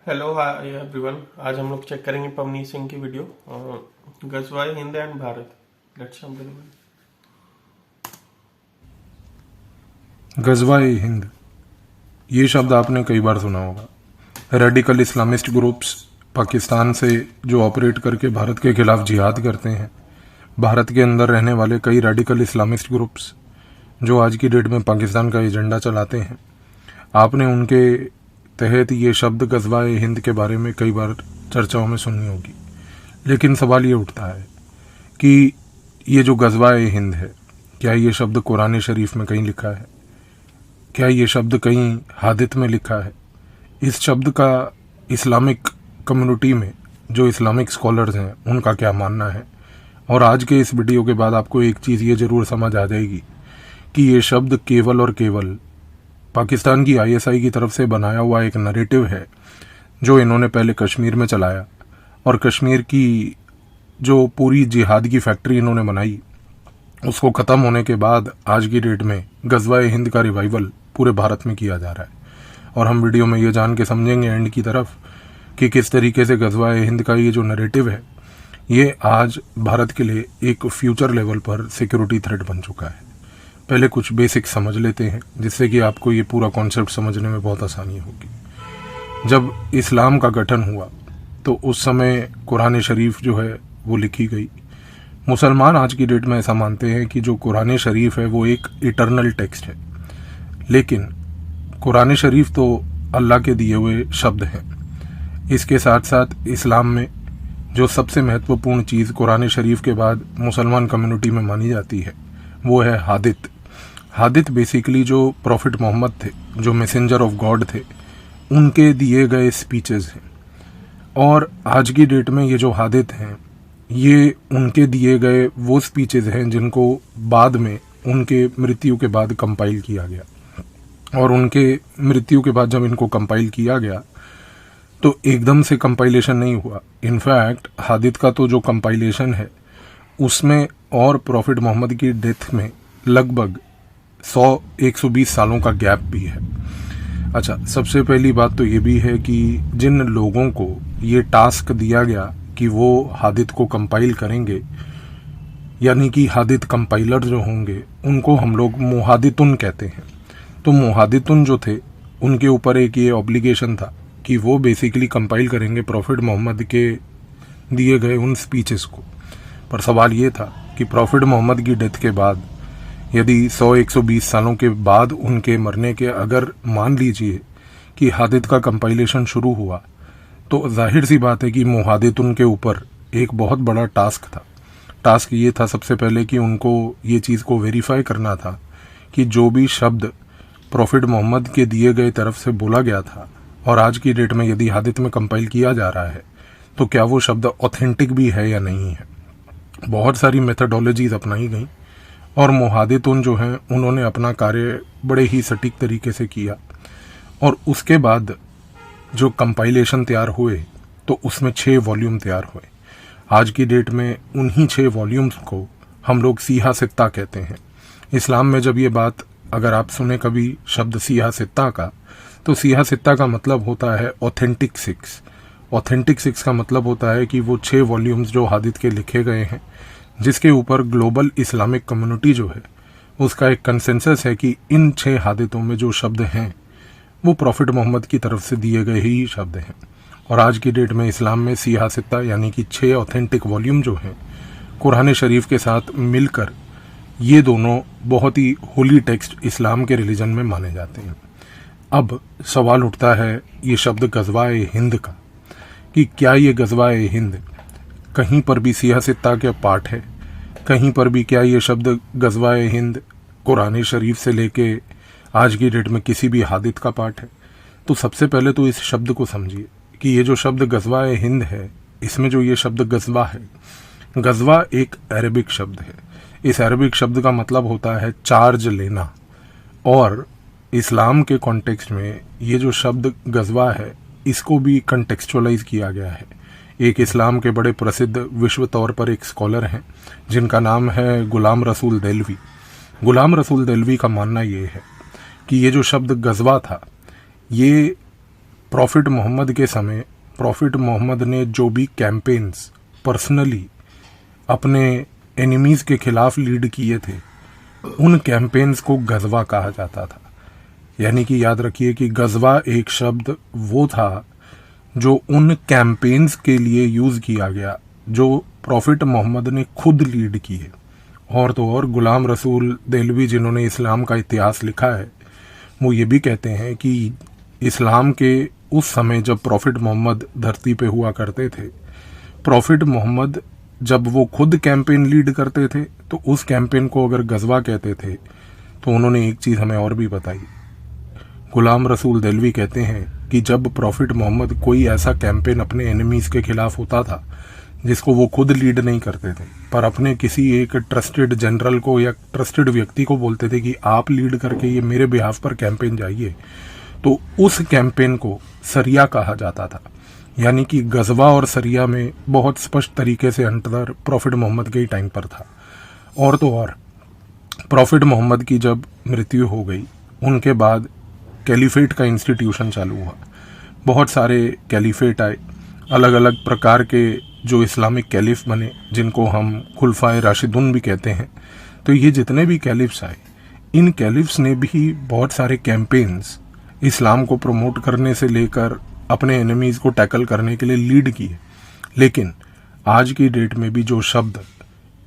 Hello hi everyone. आज हम लोग चेक करेंगे पवनी सिंह की वीडियो गजवाए हिंद and Bharat. Let's jump in. गजवा-ए हिंद ये शब्द आपने कई बार सुना होगा। रेडिकल इस्लामिस्ट ग्रुप्स पाकिस्तान से जो ऑपरेट करके भारत के खिलाफ जिहाद करते हैं, भारत के अंदर रहने वाले कई रेडिकल इस्लामिस्ट ग्रुप्स जो आज की डेट में पाकिस्तान का एजेंडा चलाते हैं, आपने उनके तहत ये शब्द गजवा-ए हिंद के बारे में कई बार चर्चाओं में सुनी होगी। लेकिन सवाल ये उठता है कि ये जो गजवा-ए हिंद है, क्या ये शब्द कुरान शरीफ में कहीं लिखा है? क्या ये शब्द कहीं हादित में लिखा है? इस शब्द का इस्लामिक कम्युनिटी में जो इस्लामिक स्कॉलर्स हैं उनका क्या मानना है? और आज के इस वीडियो के बाद आपको एक चीज़ ये ज़रूर समझ आ जाएगी कि ये शब्द केवल और केवल पाकिस्तान की आईएसआई की तरफ से बनाया हुआ एक नैरेटिव है जो इन्होंने पहले कश्मीर में चलाया, और कश्मीर की जो पूरी जिहाद की फैक्ट्री इन्होंने बनाई उसको ख़त्म होने के बाद आज की डेट में गजवा-ए हिंद का रिवाइवल पूरे भारत में किया जा रहा है। और हम वीडियो में ये जान के समझेंगे एंड की तरफ कि किस तरीके से गजवा-ए हिंद का ये जो नैरेटिव है ये आज भारत के लिए एक फ्यूचर लेवल पर सिक्योरिटी थ्रेट बन चुका है। पहले कुछ बेसिक समझ लेते हैं जिससे कि आपको ये पूरा कॉन्सेप्ट समझने में बहुत आसानी होगी। जब इस्लाम का गठन हुआ तो उस समय कुरान शरीफ जो है वो लिखी गई। मुसलमान आज की डेट में ऐसा मानते हैं कि जो कुरान शरीफ है वो एक इटर्नल टेक्स्ट है, लेकिन कुरान शरीफ तो अल्लाह के दिए हुए शब्द हैं। इसके साथ साथ इस्लाम में जो सबसे महत्वपूर्ण चीज़ कुरान शरीफ के बाद मुसलमान कम्युनिटी में मानी जाती है वो है हादित। हादित बेसिकली जो प्रॉफिट मोहम्मद थे, जो मैसेंजर ऑफ गॉड थे, उनके दिए गए स्पीचेस हैं। और आज की डेट में ये जो हादित हैं ये उनके दिए गए वो स्पीचेस हैं जिनको बाद में उनके मृत्यु के बाद कंपाइल किया गया। और उनके मृत्यु के बाद जब इनको कंपाइल किया गया तो एकदम से कंपाइलेशन नहीं हुआ। इनफैक्ट हादित का तो जो कंपाइलेशन है उसमें और प्रॉफिट मोहम्मद की डेथ में लगभग 100-120 सालों का गैप भी है। अच्छा, सबसे पहली बात तो ये भी है कि जिन लोगों को ये टास्क दिया गया कि वो हादित को कंपाइल करेंगे, यानी कि हादित कंपाइलर जो होंगे उनको हम लोग मुहादितुन कहते हैं। तो मुहादितुन जो थे उनके ऊपर एक ये ऑब्लिगेशन था कि वो बेसिकली कंपाइल करेंगे प्रॉफिट मोहम्मद के दिए गए उन स्पीचेस को। पर सवाल ये था कि प्रॉफिट मोहम्मद की डेथ के बाद यदि 100-120 सालों के बाद उनके मरने के अगर मान लीजिए कि हादित का कंपाइलेशन शुरू हुआ तो जाहिर सी बात है कि मुहादितुन के ऊपर एक बहुत बड़ा टास्क था। टास्क ये था सबसे पहले कि उनको ये चीज़ को वेरीफाई करना था कि जो भी शब्द प्रॉफिट मोहम्मद के दिए गए तरफ से बोला गया था और आज की डेट में यदि हादित में कंपाइल किया जा रहा है तो क्या वो शब्द ऑथेंटिक भी है या नहीं है। बहुत सारी मेथडोलॉजीज अपनाई गई और मुहादितुन जो हैं उन्होंने अपना कार्य बड़े ही सटीक तरीके से किया। और उसके बाद जो कंपाइलेशन तैयार हुए तो उसमें 6 वॉल्यूम तैयार हुए। आज की डेट में उन्हीं 6 वॉल्यूम्स को हम लोग सीहा सित्ता कहते हैं। इस्लाम में जब ये बात अगर आप सुने कभी शब्द सीहा सित्ता का, तो सीहा सित्ता का मतलब होता है ऑथेंटिक 6। ऑथेंटिक 6 का मतलब होता है कि वो 6 वॉल्यूम्स जो हादित के लिखे गए हैं जिसके ऊपर ग्लोबल इस्लामिक कम्युनिटी जो है उसका एक कंसेंसस है कि इन 6 हादितों में जो शब्द हैं वो प्रॉफिट मोहम्मद की तरफ से दिए गए ही शब्द हैं। और आज की डेट में इस्लाम में सीहा सित्ता यानी कि 6 ऑथेंटिक वॉल्यूम जो हैं कुरान शरीफ के साथ मिलकर ये दोनों बहुत ही होली टेक्स्ट इस्लाम के रिलीजन में माने जाते हैं। अब सवाल उठता है ये शब्द गजवा-ए हिंद का कि क्या ये गजवा-ए हिंद कहीं पर भी सीहा सित्ता के पार्ट है? कहीं पर भी क्या ये शब्द गजवा-ए हिंद कुरान शरीफ से लेके आज की डेट में किसी भी हादित का पार्ट है? तो सबसे पहले तो इस शब्द को समझिए कि ये जो शब्द गजवा-ए हिंद है इसमें जो ये शब्द गजवा है, गजवा एक अरबिक शब्द है। इस अरबिक शब्द का मतलब होता है चार्ज लेना। और इस्लाम के कॉन्टेक्स्ट में ये जो शब्द गजवा है इसको भी कंटेक्चुअलाइज किया गया है। एक इस्लाम के बड़े प्रसिद्ध विश्व तौर पर एक स्कॉलर हैं जिनका नाम है गुलाम रसूल देलवी। गुलाम रसूल देलवी का मानना ये है कि ये जो शब्द गजवा था ये प्रॉफिट मोहम्मद के समय प्रॉफिट मोहम्मद ने जो भी कैंपेन्स पर्सनली अपने एनिमीज के खिलाफ लीड किए थे, उन कैंपेन्स को गजवा कहा जाता था। यानी कि याद रखिए कि गजवा एक शब्द वो था जो उन कैंपेन्स के लिए यूज किया गया जो प्रॉफिट मोहम्मद ने खुद लीड किए। और तो और गुलाम रसूल देहलवी जिन्होंने इस्लाम का इतिहास लिखा है, वो ये भी कहते हैं कि इस्लाम के उस समय जब प्रॉफिट मोहम्मद धरती पे हुआ करते थे, प्रॉफिट मोहम्मद जब वो खुद कैंपेन लीड करते थे तो उस कैंपेन को अगर गजवा कहते थे, तो उन्होंने एक चीज़ हमें और भी बताई। गुलाम रसूल देहलवी कहते हैं कि जब प्रॉफिट मोहम्मद कोई ऐसा कैंपेन अपने एनिमीज के खिलाफ होता था जिसको वो खुद लीड नहीं करते थे, पर अपने किसी एक ट्रस्टेड जनरल को या ट्रस्टेड व्यक्ति को बोलते थे कि आप लीड करके ये मेरे बिहाफ पर कैंपेन जाइए, तो उस कैंपेन को सरिया कहा जाता था। यानी कि गजवा और सरिया में बहुत स्पष्ट तरीके से अंतर प्रॉफिट मोहम्मद के ही टाइम पर था। और तो और प्रॉफिट मोहम्मद की जब मृत्यु हो गई, उनके बाद कैलिफेट का इंस्टीट्यूशन चालू हुआ। बहुत सारे कैलिफेट आए, अलग अलग प्रकार के जो इस्लामिक कैलिफ बने, जिनको हम खुलफाए राशिदुन भी कहते हैं। तो ये जितने भी कैलिफ्स आए, इन कैलिफ्स ने भी बहुत सारे कैंपेन्स इस्लाम को प्रमोट करने से लेकर अपने एनिमीज को टैकल करने के लिए लीड किए। लेकिन आज की डेट में भी जो शब्द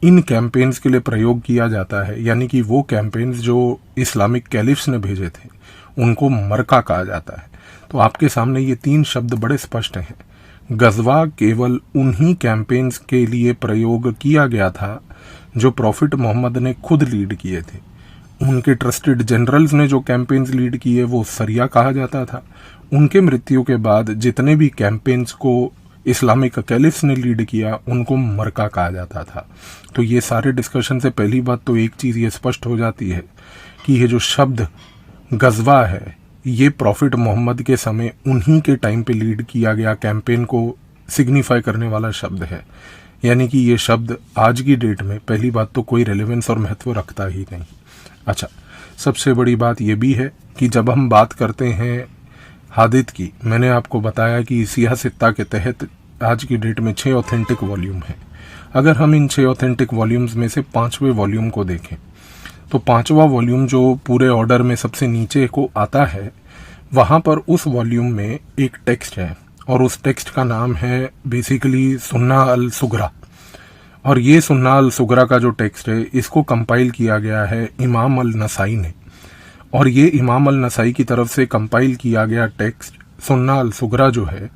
इन कैंपेन्स के लिए प्रयोग किया जाता है, यानी कि वो कैंपेन्स जो इस्लामिक कैलिफ्स ने भेजे थे, उनको मरका कहा जाता है। तो आपके सामने ये 3 शब्द बड़े स्पष्ट हैं। गजवा केवल उन्हीं कैंपेन्स के लिए प्रयोग किया गया था जो प्रॉफिट मोहम्मद ने खुद लीड किए थे। उनके ट्रस्टेड जनरल्स ने जो कैंपेन्स लीड किए वो सरिया कहा जाता था। उनके मृत्यु के बाद जितने भी कैंपेन्स को इस्लामिक कैलिफ्स ने लीड किया, उनको मरका कहा जाता था। तो ये सारे डिस्कशन से पहली बात तो एक चीज़ ये स्पष्ट हो जाती है कि ये जो शब्द गजवा है, ये प्रॉफिट मोहम्मद के समय उन्हीं के टाइम पे लीड किया गया कैंपेन को सिग्निफाई करने वाला शब्द है। यानी कि ये शब्द आज की डेट में पहली बात तो कोई रेलेवेंस और महत्व रखता ही नहीं। अच्छा, सबसे बड़ी बात ये भी है कि जब हम बात करते हैं हादित की, मैंने आपको बताया कि सियाह-सित्ता के तहत आज की डेट में 6 ऑथेंटिक वॉल्यूम हैं। अगर हम इन 6 ऑथेंटिक वॉल्यूम्स में से 5वें वॉल्यूम को देखें, तो 5वां वॉल्यूम जो पूरे ऑर्डर में सबसे नीचे को आता है, वहाँ पर उस वॉल्यूम में एक टेक्स्ट है और उस टेक्स्ट का नाम है बेसिकली सुन्ना अल सुगरा। और ये सुन्ना अल सुगरा का जो टेक्स्ट है, इसको कंपाइल किया गया है इमाम अल नसाई ने। और ये इमाम अल नसाई की तरफ से कंपाइल किया गया टेक्स्ट सुन्ना अल सुगरा जो है,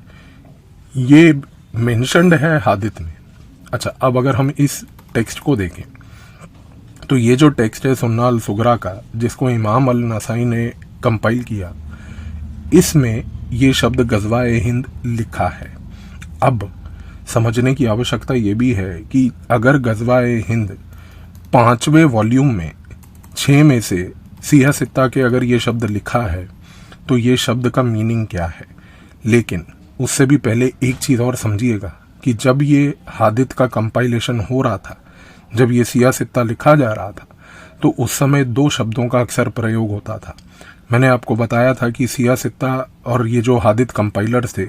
ये मेंशन्ड है हादित में। अच्छा, अब अगर हम इस टेक्स्ट को देखें तो ये जो टेक्स्ट है सुन्ना अल सुगरा का, जिसको इमाम अल नसाई ने कंपाइल किया, इसमें ये शब्द गजवा-ए हिंद लिखा है। अब समझने की आवश्यकता ये भी है कि अगर गजवा-ए हिंद 5वें वॉल्यूम में 6 में से सियाह-सित्ता के अगर ये शब्द लिखा है, तो ये शब्द का मीनिंग क्या है। लेकिन उससे भी पहले एक चीज़ और समझिएगा कि जब ये हादित का कंपाइलेशन हो रहा था, जब ये सियाह-सित्ता लिखा जा रहा था, तो उस समय 2 शब्दों का अक्सर प्रयोग होता था। मैंने आपको बताया था कि सियाह-सित्ता और ये जो हादित कंपाइलर्स थे,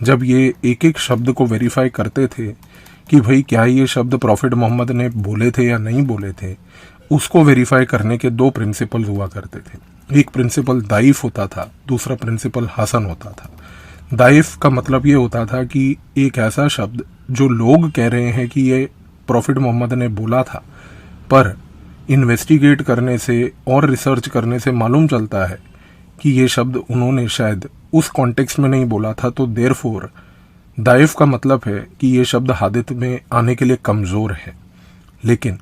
जब ये एक एक शब्द को वेरीफाई करते थे कि भाई क्या ये शब्द प्रॉफिट मोहम्मद ने बोले थे या नहीं बोले थे, उसको वेरीफाई करने के 2 प्रिंसिपल हुआ करते थे। एक प्रिंसिपल दाइफ होता था, दूसरा प्रिंसिपल हसन होता था। दाइफ का मतलब ये होता था कि एक ऐसा शब्द जो लोग कह रहे हैं कि ये प्रॉफिट मोहम्मद ने बोला था, पर इन्वेस्टिगेट करने से और रिसर्च करने से मालूम चलता है कि ये शब्द उन्होंने शायद उस कॉन्टेक्स्ट में नहीं बोला था। तो देयरफॉर दाइफ का मतलब है कि ये शब्द हादित में आने के लिए कमज़ोर है। लेकिन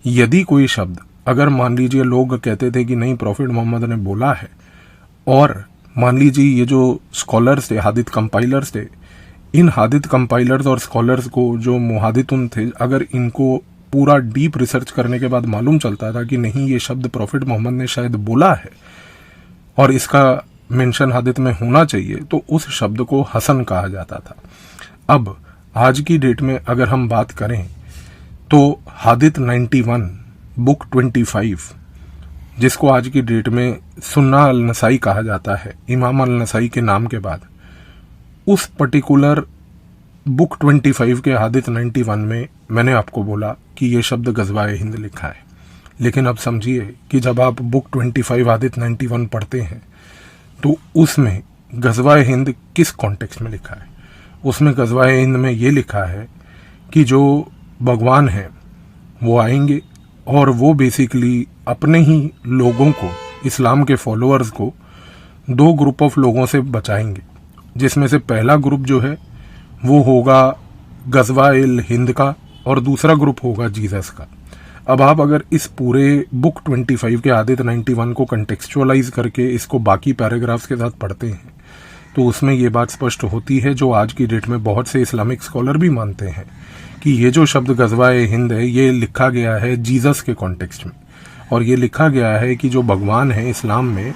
यदि कोई शब्द, अगर मान लीजिए लोग कहते थे कि नहीं प्रॉफिट मोहम्मद ने बोला है, और मान लीजिए ये जो स्कॉलर्स थे, हादित कंपाइलर्स थे, इन हादित कंपाइलर्स और स्कॉलर्स को जो मुहादितुन थे, अगर इनको पूरा डीप रिसर्च करने के बाद मालूम चलता था कि नहीं ये शब्द प्रॉफिट मोहम्मद ने शायद बोला है और इसका मेंशन हादित में होना चाहिए, तो उस शब्द को हसन कहा जाता था। अब आज की डेट में अगर हम बात करें तो हादित 91 बुक 25, जिसको आज की डेट में सुन्ना अल नसाई कहा जाता है, इमाम अल नसाई के नाम के बाद, उस पर्टिकुलर बुक 25 के हादित 91 में मैंने आपको बोला कि ये शब्द गजवाए हिंद लिखा है। लेकिन अब समझिए कि जब आप बुक 25 हादित 91 पढ़ते हैं तो उसमें गजवाए हिंद किस कॉन्टेक्स्ट में लिखा है। उसमें गजवाए हिंद में ये लिखा है कि जो भगवान है वो आएंगे और वो बेसिकली अपने ही लोगों को, इस्लाम के फॉलोअर्स को, दो ग्रुप ऑफ लोगों से बचाएंगे, जिसमें से पहला ग्रुप जो है वो होगा गजवाए हिंद का और दूसरा ग्रुप होगा जीसस का। अब आप अगर इस पूरे बुक 25 के आदित 91 को कंटेक्चुअलाइज करके इसको बाकी पैराग्राफ्स के साथ पढ़ते हैं तो उसमें ये बात स्पष्ट होती है, जो आज की डेट में बहुत से इस्लामिक स्कॉलर भी मानते हैं, कि ये जो शब्द गजवाए हिंद है ये लिखा गया है जीसस के कॉन्टेक्स्ट में। और ये लिखा गया है कि जो भगवान है इस्लाम में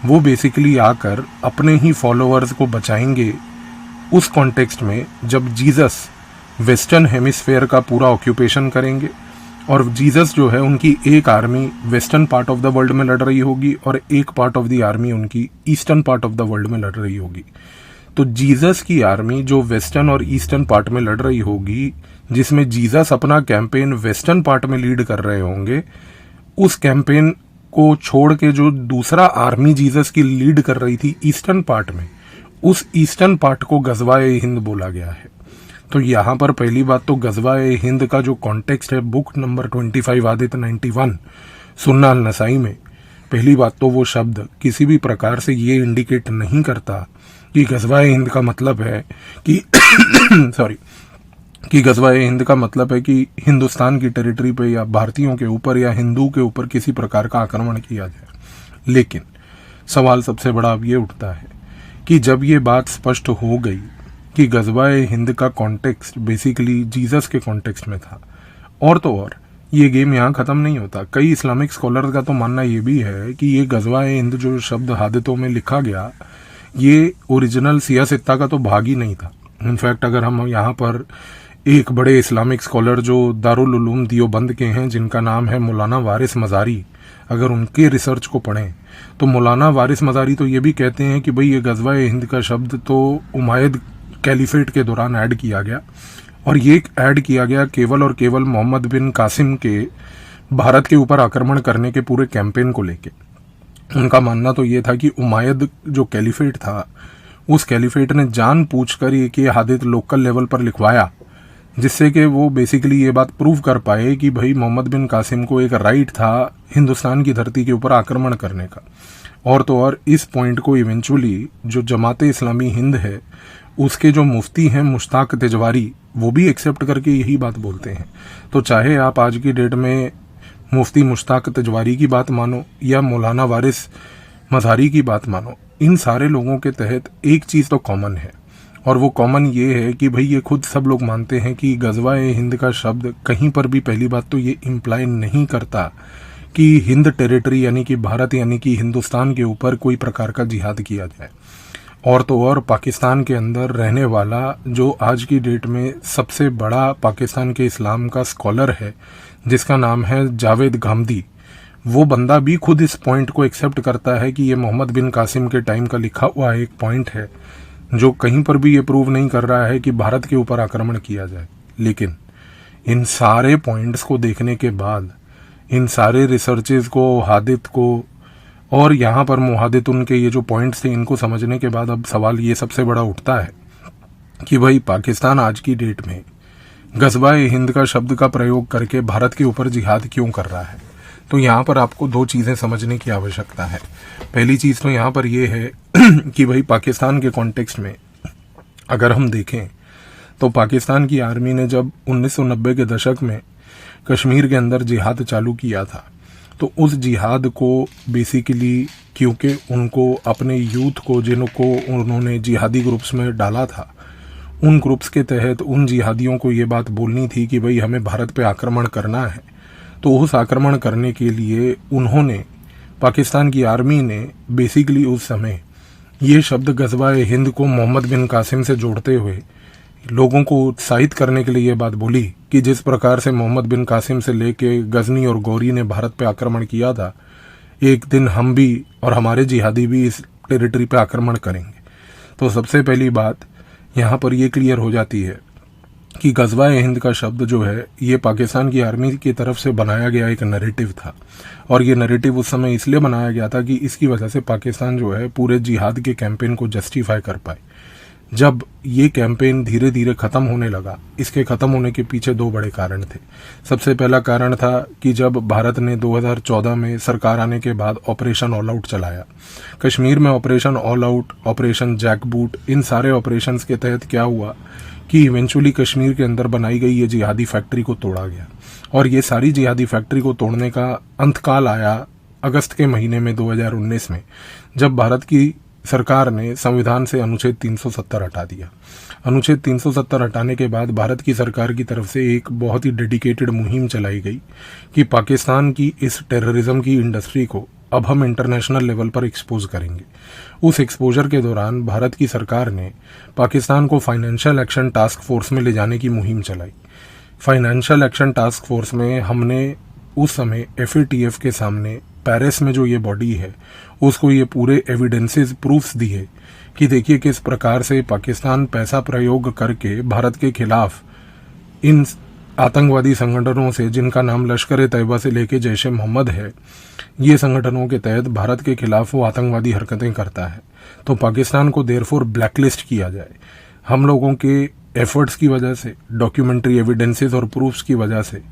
वो बेसिकली आकर अपने ही फॉलोअर्स को बचाएंगे उस कॉन्टेक्स्ट में जब जीसस वेस्टर्न हेमिस्फेयर का पूरा ऑक्यूपेशन करेंगे और जीसस जो है उनकी एक army western part of the world में लड़ रही होगी और एक पार्ट ऑफ द आर्मी उनकी eastern part of the world में लड़ रही होगी। तो जीसस की आर्मी जो वेस्टर्न और ईस्टर्न पार्ट में लड़ रही होगी, जिसमें जीसस अपना कैंपेन वेस्टर्न पार्ट में लीड कर रहे होंगे, उस कैंपेन को छोड़ के जो दूसरा आर्मी जीसस की लीड कर रही थी ईस्टर्न पार्ट में, उस ईस्टर्न पार्ट को गजवाए हिंद बोला गया है। तो यहाँ पर पहली बात तो गजवाए हिंद का जो कॉन्टेक्स्ट है बुक नंबर 25 आदित 91 सुन्ना अल नसाई में, पहली बात तो वो शब्द किसी भी प्रकार से ये इंडिकेट नहीं करता कि गजवाए हिंद का मतलब है कि कि गजवाए हिंद का मतलब है कि हिंदुस्तान की टेरिटरी पे या भारतीयों के ऊपर या हिंदू के ऊपर किसी प्रकार का आक्रमण किया जाए। लेकिन सवाल सबसे बड़ा अब ये उठता है कि जब ये बात स्पष्ट हो गई कि गजवाए हिंद का कॉन्टेक्स्ट बेसिकली जीसस के कॉन्टेक्स्ट में था, और तो और ये गेम यहाँ खत्म नहीं होता। कई इस्लामिक स्कॉलर्स का तो मानना ये भी है कि ये गजवाए हिंद जो शब्द हादितों में लिखा गया ये ओरिजिनल सियासत्ता का तो भाग ही नहीं था। इनफैक्ट अगर हम यहाँ पर एक बड़े इस्लामिक स्कॉलर जो दारुल उलूम दियोबंद के हैं, जिनका नाम है मौलाना वारिस मज़ारी, अगर उनके रिसर्च को पढ़ें तो मौलाना वारिस मज़ारी तो ये भी कहते हैं कि भाई ये गजवाए हिंद का शब्द तो उमायद कैलिफेट के दौरान ऐड किया गया, और ये ऐड किया गया केवल और केवल मोहम्मद बिन कासिम के भारत के ऊपर आक्रमण करने के पूरे कैंपेन को लेके। उनका मानना तो ये था कि उमायद जो कैलिफेट था उस कैलिफेट ने जानबूझकर ये हादित लोकल लेवल पर लिखवाया, जिससे कि वो बेसिकली ये बात प्रूव कर पाए कि भाई मोहम्मद बिन कासिम को एक राइट था हिंदुस्तान की धरती के ऊपर आक्रमण करने का। और तो और इस पॉइंट को इवेंचुअली जो जमाते इस्लामी हिंद है उसके जो मुफ्ती हैं मुश्ताक तिजवारी, वो भी एक्सेप्ट करके यही बात बोलते हैं। तो चाहे आप आज की डेट में मुफ्ती मुश्ताक तिजवारी की बात मानो या मौलाना वारिस मज़ारी की बात मानो, इन सारे लोगों के तहत एक चीज़ तो कॉमन है, और वो कॉमन ये है कि भाई ये खुद सब लोग मानते हैं कि गजवाए हिंद का शब्द कहीं पर भी पहली बात तो ये इम्प्लाई नहीं करता कि हिंद टेरिटरी यानी कि भारत यानी कि हिंदुस्तान के ऊपर कोई प्रकार का जिहाद किया जाए। और तो और पाकिस्तान के अंदर रहने वाला जो आज की डेट में सबसे बड़ा पाकिस्तान के इस्लाम का स्कॉलर है जिसका नाम है जावेद गामदी, वो बंदा भी खुद इस पॉइंट को एक्सेप्ट करता है कि ये मोहम्मद बिन कासिम के टाइम का लिखा हुआ एक पॉइंट है जो कहीं पर भी ये प्रूव नहीं कर रहा है कि भारत के ऊपर आक्रमण किया जाए। लेकिन इन सारे पॉइंट्स को देखने के बाद, इन सारे रिसर्चेज को, हादित को और यहाँ पर मुहादित उनके ये जो पॉइंट्स थे इनको समझने के बाद अब सवाल ये सबसे बड़ा उठता है कि भाई पाकिस्तान आज की डेट में गजवाए हिंद का शब्द का प्रयोग करके भारत के ऊपर जिहाद क्यों कर रहा है। तो यहाँ पर आपको दो चीज़ें समझने की आवश्यकता है। पहली चीज़ तो यहाँ पर ये है कि भाई पाकिस्तान के कॉन्टेक्स्ट में अगर हम देखें तो पाकिस्तान की आर्मी ने जब 1990 के दशक में कश्मीर के अंदर जिहाद चालू किया था तो उस जिहाद को बेसिकली क्योंकि उनको अपने यूथ को जिनको उन्होंने जिहादी ग्रुप्स में डाला था, उन ग्रुप्स के तहत उन जिहादियों को ये बात बोलनी थी कि भाई हमें भारत पे आक्रमण करना है। तो उस आक्रमण करने के लिए उन्होंने, पाकिस्तान की आर्मी ने बेसिकली उस समय ये शब्द गजवाए हिंद को मोहम्मद बिन कासिम से जोड़ते हुए लोगों को उत्साहित करने के लिए ये बात बोली कि जिस प्रकार से मोहम्मद बिन कासिम से लेके गजनी और गौरी ने भारत पे आक्रमण किया था, एक दिन हम भी और हमारे जिहादी भी इस टेरिटरी पे आक्रमण करेंगे। तो सबसे पहली बात यहाँ पर ये क्लियर हो जाती है कि गजवा-ए हिंद का शब्द जो है ये पाकिस्तान की आर्मी की तरफ से बनाया गया एक नैरेटिव था, और ये नैरेटिव उस समय इसलिए बनाया गया था कि इसकी वजह से पाकिस्तान जो है पूरे जिहाद के कैंपेन को जस्टिफाई कर पाए। जब ये कैंपेन धीरे धीरे खत्म होने लगा, इसके खत्म होने के पीछे दो बड़े कारण थे। सबसे पहला कारण था कि जब भारत ने 2014 में सरकार आने के बाद ऑपरेशन ऑल आउट चलाया, कश्मीर में ऑपरेशन ऑल आउट, ऑपरेशन जैकबूट, इन सारे ऑपरेशंस के तहत क्या हुआ कि इवेंचुअली कश्मीर के अंदर बनाई गई ये जिहादी फैक्ट्री को तोड़ा गया, और ये सारी जिहादी फैक्ट्री को तोड़ने का अंतकाल आया अगस्त के महीने में 2019 में, जब भारत की सरकार ने संविधान से अनुच्छेद 370 हटा दिया। अनुच्छेद 370 हटाने के बाद भारत की सरकार की तरफ से एक बहुत ही डेडिकेटेड मुहिम चलाई गई कि पाकिस्तान की इस टेररिज्म की इंडस्ट्री को अब हम इंटरनेशनल लेवल पर एक्सपोज करेंगे। उस एक्सपोजर के दौरान भारत की सरकार ने पाकिस्तान को फाइनेंशियल एक्शन टास्क फोर्स में ले जाने की मुहिम चलाई। फाइनेंशियल एक्शन टास्क फोर्स में हमने उस समय FATF के सामने पेरिस में जो ये बॉडी है उसको ये पूरे एविडेंसेस, प्रूफ्स दिए कि देखिए किस प्रकार से पाकिस्तान पैसा प्रयोग करके भारत के खिलाफ इन आतंकवादी संगठनों से, जिनका नाम लश्कर ए तैयबा से लेके जैश ए मोहम्मद है, ये संगठनों के तहत भारत के खिलाफ वो आतंकवादी हरकतें करता है, तो पाकिस्तान को देयरफॉर ब्लैकलिस्ट किया जाए। हम लोगों के एफर्ट्स की वजह से, डॉक्यूमेंट्री एविडेंसेस और प्रूफ्स की वजह से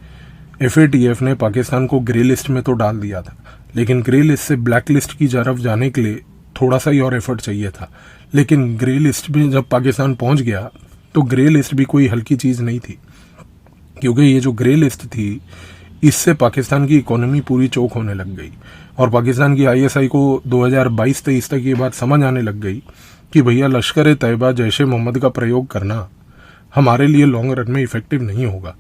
FATF ने पाकिस्तान को ग्रे लिस्ट में तो डाल दिया था, लेकिन ग्रे लिस्ट से ब्लैक लिस्ट की तरफ जाने के लिए थोड़ा सा ही और एफर्ट चाहिए था। लेकिन ग्रे लिस्ट में जब पाकिस्तान पहुंच गया तो ग्रे लिस्ट भी कोई हल्की चीज़ नहीं थी, क्योंकि ये जो ग्रे लिस्ट थी इससे पाकिस्तान की इकोनॉमी पूरी चौक होने लग गई, और पाकिस्तान की ISI को 2022-23 तक ये बात समझ आने लग गई कि भैया लश्कर ए तैयबा, जैश ए मोहम्मद का प्रयोग करना हमारे लिए लॉन्ग रन में इफेक्टिव नहीं होगा।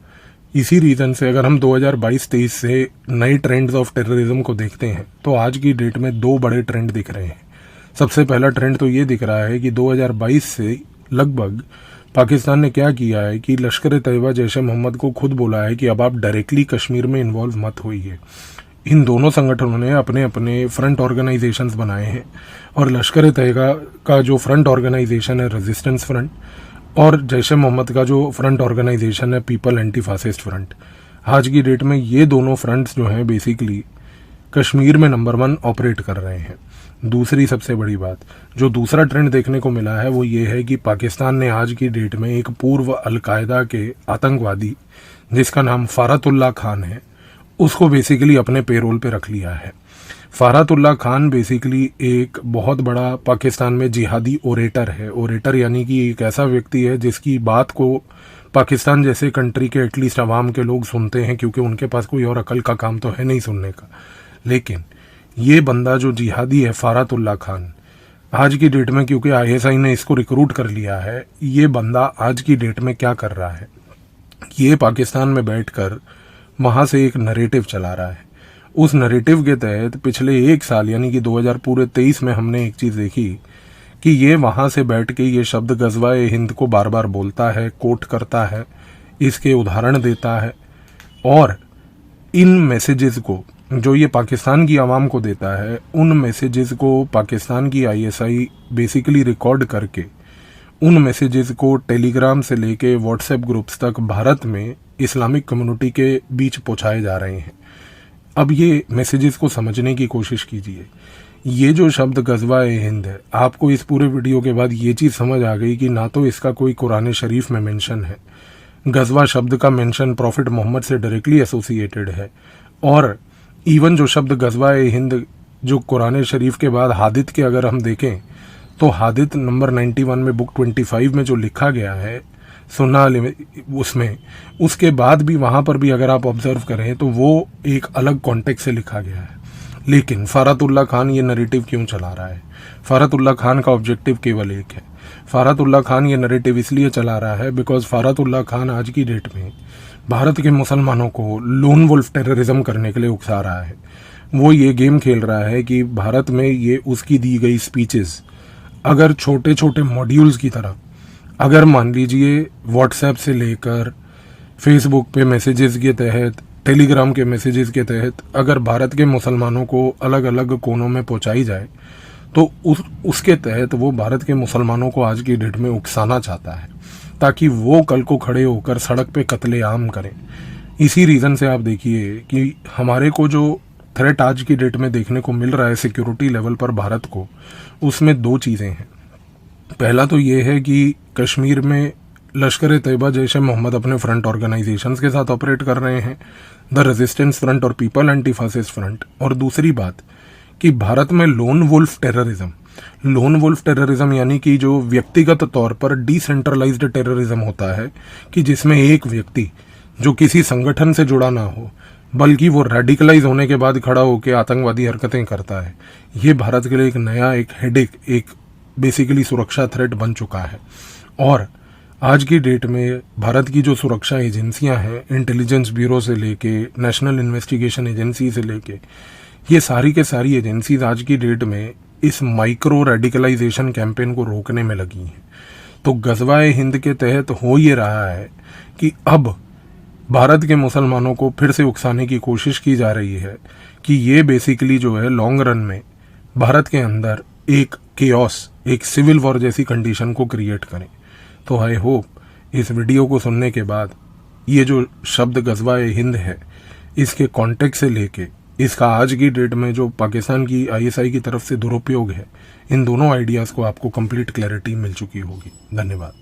इसी रीज़न से अगर हम 2022-23 से नए ट्रेंड्स ऑफ टेररिज्म को देखते हैं तो आज की डेट में दो बड़े ट्रेंड दिख रहे हैं। सबसे पहला ट्रेंड तो ये दिख रहा है कि 2022 से लगभग पाकिस्तान ने क्या किया है कि लश्कर ए तैयबा, जैश ए मोहम्मद को खुद बोला है कि अब आप डायरेक्टली कश्मीर में इन्वॉल्व मत होइए। इन दोनों संगठनों ने अपने अपने फ्रंट ऑर्गेनाइजेशंस बनाए हैं, और लश्कर ए तैयबा का जो फ्रंट ऑर्गेनाइजेशन है रेजिस्टेंस फ्रंट, और जैश ए मोहम्मद का जो फ्रंट ऑर्गेनाइजेशन है पीपल एंटी फासिस्ट फ्रंट। आज की डेट में ये दोनों फ्रंट्स जो हैं बेसिकली कश्मीर में नंबर 1 ऑपरेट कर रहे हैं। दूसरी सबसे बड़ी बात, जो दूसरा ट्रेंड देखने को मिला है वो ये है कि पाकिस्तान ने आज की डेट में एक पूर्व अलकायदा के आतंकवादी जिसका नाम फारतुल्लाह खान है उसको बेसिकली अपने पेरोल पे रख लिया है। फारतुल्लाह खान बेसिकली एक बहुत बड़ा पाकिस्तान में जिहादी ओरेटर है। ओरेटर यानी कि एक ऐसा व्यक्ति है जिसकी बात को पाकिस्तान जैसे कंट्री के एटलीस्ट अवाम के लोग सुनते हैं, क्योंकि उनके पास कोई और अकल का काम तो है नहीं सुनने का। लेकिन ये बंदा जो जिहादी है फारतुल्लाह खान, आज की डेट में क्योंकि ISI ने इसको रिक्रूट कर लिया है, ये बंदा आज की डेट में क्या कर रहा है, ये पाकिस्तान में बैठकर वहाँ से एक नरेटिव चला रहा है। उस नरेटिव के तहत पिछले 1 साल यानी कि 2023 में हमने एक चीज़ देखी कि ये वहाँ से बैठ के ये शब्द गजवा-ए हिंद को बार बार बोलता है, कोट करता है, इसके उदाहरण देता है, और इन मैसेजेस को जो ये पाकिस्तान की आवाम को देता है, उन मैसेजेस को पाकिस्तान की ISI बेसिकली रिकॉर्ड करके उन मैसेजेस को टेलीग्राम से लेके व्हाट्सएप ग्रुप्स तक भारत में इस्लामिक कम्युनिटी के बीच पहुंचाए जा रहे हैं। अब ये मैसेजेस को समझने की कोशिश कीजिए। ये जो शब्द गजवा-ए-हिंद है, आपको इस पूरे वीडियो के बाद ये चीज़ समझ आ गई कि ना तो इसका कोई कुरान शरीफ में मेंशन है, गजवा शब्द का मेंशन प्रॉफिट मोहम्मद से डायरेक्टली एसोसिएटेड है, और इवन जो शब्द गजवा-ए-हिंद जो कुरान शरीफ के बाद हादित के अगर हम देखें तो हादित नंबर 91 में बुक 25 में जो लिखा गया है सुन्ना उसमें, उसके बाद भी वहाँ पर भी अगर आप ऑब्जर्व करें तो वो एक अलग कॉन्टेक्स्ट से लिखा गया है। लेकिन फारतुल्लाह खान ये नैरेटिव क्यों चला रहा है? फारतुल्लाह खान का ऑब्जेक्टिव केवल एक है। फारतुल्लाह खान ये नैरेटिव इसलिए चला रहा है बिकॉज फारतुल्लाह खान आज की डेट में भारत के मुसलमानों को लोन वुल्फ टेररिज्म करने के लिए उकसा रहा है। वो ये गेम खेल रहा है कि भारत में ये उसकी दी गई स्पीचेस अगर छोटे छोटे मॉड्यूल्स की तरह, अगर मान लीजिए व्हाट्सएप से लेकर फेसबुक पे मैसेजेस के तहत, टेलीग्राम के मैसेजेस के तहत अगर भारत के मुसलमानों को अलग अलग कोनों में पहुंचाई जाए तो उसके तहत वो भारत के मुसलमानों को आज की डेट में उकसाना चाहता है ताकि वो कल को खड़े होकर सड़क पे कत्लेआम करें। इसी रीज़न से आप देखिए कि हमारे को जो थ्रेट आज की डेट में देखने को मिल रहा है सिक्योरिटी लेवल पर भारत को, उसमें 2 चीज़ें हैं। पहला तो ये है कि कश्मीर में लश्कर ए तैयबा जैश ए मोहम्मद अपने फ्रंट ऑर्गेनाइजेशंस के साथ ऑपरेट कर रहे हैं, द रेजिस्टेंस फ्रंट और पीपल एंटी फासिस्ट फ्रंट। और दूसरी बात कि भारत में लोन वुल्फ टेररिज्म यानी कि जो व्यक्तिगत तौर पर डिसेंट्रलाइज्ड टेररिज्म होता है कि जिसमें एक व्यक्ति जो किसी संगठन से जुड़ा ना हो बल्कि वो रेडिकलाइज होने के बाद खड़ा होकर आतंकवादी हरकतें करता है, ये भारत के लिए एक नया एक हेडेक, एक बेसिकली सुरक्षा थ्रेट बन चुका है। और आज की डेट में भारत की जो सुरक्षा एजेंसियां हैं, इंटेलिजेंस ब्यूरो से लेके नेशनल इन्वेस्टिगेशन एजेंसी से लेके, ये सारी के सारी एजेंसीज आज की डेट में इस माइक्रो रेडिकलाइजेशन कैंपेन को रोकने में लगी हैं। तो गज़वा-ए हिंद के तहत हो ये रहा है कि अब भारत के मुसलमानों को फिर से उकसाने की कोशिश की जा रही है कि ये बेसिकली जो है लॉन्ग रन में भारत के अंदर एक केओस, एक सिविल वॉर जैसी कंडीशन को क्रिएट करें। तो आई होप इस वीडियो को सुनने के बाद ये जो शब्द गज़वा-ए हिंद है, इसके कॉन्टेक्स्ट से लेके इसका आज की डेट में जो पाकिस्तान की ISI की तरफ से दुरुपयोग है, इन दोनों आइडियाज़ को आपको कंप्लीट क्लैरिटी मिल चुकी होगी। धन्यवाद।